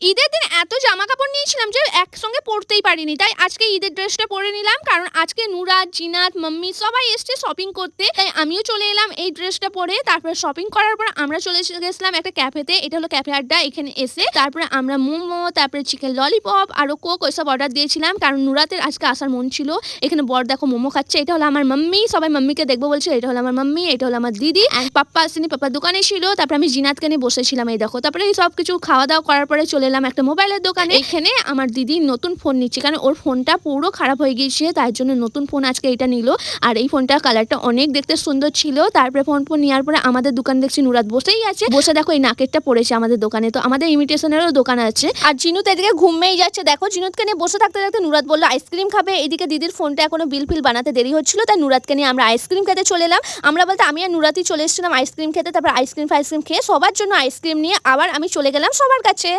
ঈদের দিন এত জামা কাপড় নিয়েছিলাম যে একসঙ্গে পরতেই পারিনি, তাই আজকে ঈদের ড্রেসটা পরে নিলাম। কারণ আজকে নুরাত, জিনাত, মাম্মি সবাই এসছে শপিং করতে, তাই আমিও চলে এলাম এই ড্রেসটা পরে। তারপরে শপিং করার পর আমরা চলে গেছিলাম একটা ক্যাফেতে, এটা হলো ক্যাফে আড্ডা। এখানে এসে তারপরে আমরা মোমো, তারপরে চিকেন ললিপপ আরও কোক ওইসব অর্ডার দিয়েছিলাম, কারণ নুরাতের আজকে আসার মন ছিল। এখানে বর দেখো মোমো খাচ্ছে, এটা হলো আমার মাম্মি, সবাই মাম্মিকে দেখবো বলছে। এটা হলো আমার মাম্মি, এটা হলো আমার দিদি, পাপ্পা আসেনি, পাপ্পার দোকানে ছিল। তারপরে আমি জিনাতকে নিয়ে বসেছিলাম, এই দেখো। তারপরে এই সব কিছু খাওয়া দাওয়া করার পরে চলে এলাম একটা মোবাইলের দোকানে। এখানে আমার দিদি নতুন ফোন নিচ্ছে, কারণ ওর ফোনটা পুরো খারাপ হয়ে গিয়েছে, তাই জন্য নতুন ফোন আজকে এটা নিল। আর এই ফোনটার কালারটা অনেক দেখতে সুন্দর ছিল। তারপরে ফোন নেওয়ার পরে আমাদের দোকানে দেখছি নুরাত বসেই আছে, বসে দেখো এই নাকেরটা পড়েছে আমাদের দোকানে। তো আমাদের ইমিটেশনেরও দোকান আছে। আর জিনুত এদিকে ঘুমেই যাচ্ছে, দেখো জিনুতকে নিয়ে বসে থাকতে থাকতে নুরাত বললো আইসক্রিম খাবে। এদিকে দিদির ফোনটা এখনো বিল ফিল বানাতে দেরি হচ্ছিল, তাই নুরাতকে নিয়ে আমরা আইসক্রিম খেতে চলে এলাম। আমরা বলতে আমি আর নুরাতই চলে এসেছিলাম আইসক্রিম খেতে। তারপর আইসক্রিম খেয়ে সবার জন্য আইসক্রিম নিয়ে আবার আমি চলে গেলাম সবার কাছে।